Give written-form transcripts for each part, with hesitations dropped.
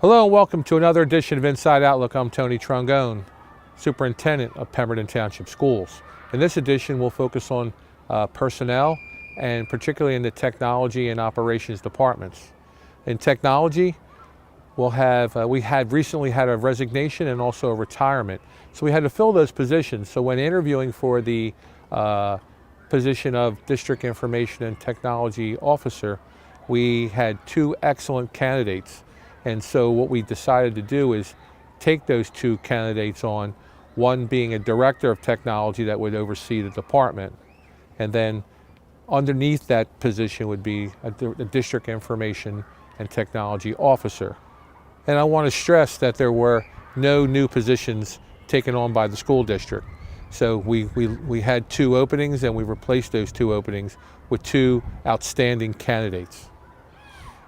Hello and welcome to another edition of Inside Outlook. I'm Tony Trongone, Superintendent of Pemberton Township Schools. In this edition, we'll focus on personnel and particularly in the technology and operations departments. In technology, we had recently had a resignation and also a retirement. So we had to fill those positions. So when interviewing for the position of District Information and Technology Officer, we had two excellent candidates. And so what we decided to do is take those two candidates on, one being a director of technology that would oversee the department, and then underneath that position would be a district information and technology officer. And I want to stress that there were no new positions taken on by the school district. So we had two openings and we replaced those two openings with two outstanding candidates.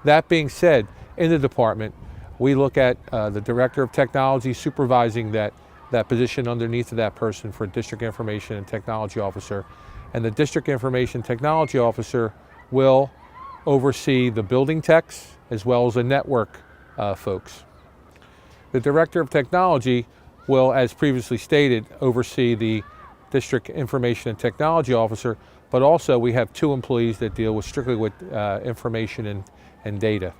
That being said, in the department, we look at the Director of Technology supervising that position underneath of that person for District Information and Technology Officer. And the District Information Technology Officer will oversee the building techs as well as the network folks. The Director of Technology will, as previously stated, oversee the District Information and Technology Officer, but also we have two employees that deal strictly with information and data.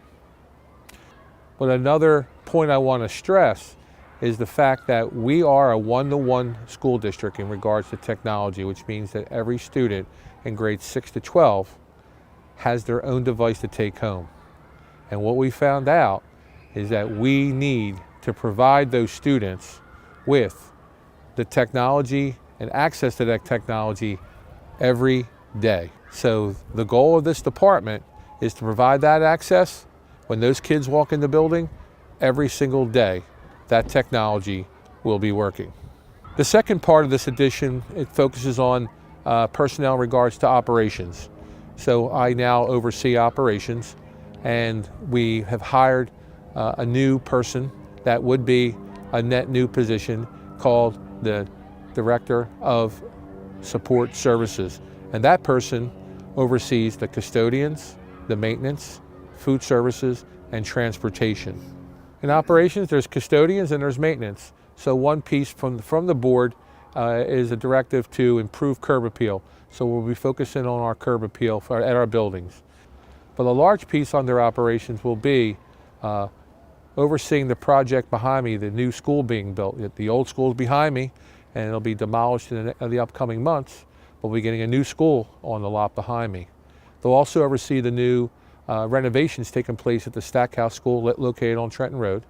But another point I want to stress is the fact that we are a one-to-one school district in regards to technology, which means that every student in grades 6 to 12 has their own device to take home. And what we found out is that we need to provide those students with the technology and access to that technology every day. So the goal of this department is to provide that access when those kids walk in the building every single day. That technology will be working. The second part of this edition, it focuses on personnel in regards to operations. So I now oversee operations, and we have hired a new person that would be a net new position called the Director of Support Services. And that person oversees the custodians, the maintenance, food services, and transportation. In operations, there's custodians and there's maintenance. So one piece from the board is a directive to improve curb appeal. So we'll be focusing on our curb appeal at our buildings. But a large piece under operations will be overseeing the project behind me, the new school being built. The old school is behind me and it'll be demolished in the upcoming months. We'll be getting a new school on the lot behind me. They'll also oversee the new renovations taking place at the Stackhouse School located on Trenton Road.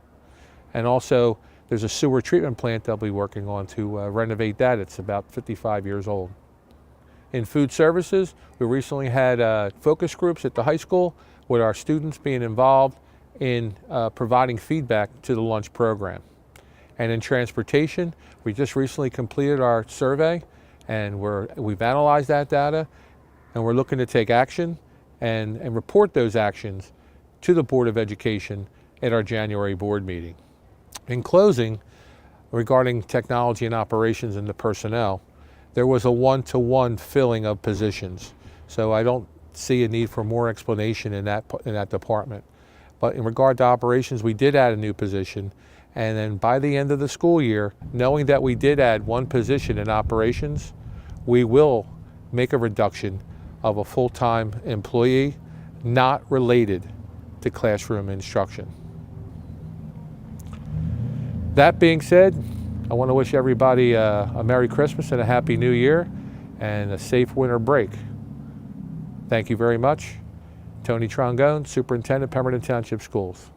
And also there's a sewer treatment plant they'll be working on to renovate that. It's about 55 years old. In food services, we recently had focus groups at the high school with our students being involved in providing feedback to the lunch program. And in transportation, we just recently completed our survey and we've analyzed that data and we're looking to take action and report those actions to the Board of Education at our January board meeting. In closing, regarding technology and operations and the personnel, there was a one-to-one filling of positions. So I don't see a need for more explanation in that department. But in regard to operations, we did add a new position. And then by the end of the school year, knowing that we did add one position in operations, we will make a reduction of a full-time employee not related to classroom instruction. That being said, I want to wish everybody a Merry Christmas and a Happy New Year and a safe winter break. Thank you very much. Tony Trongone, Superintendent, Pemberton Township Schools.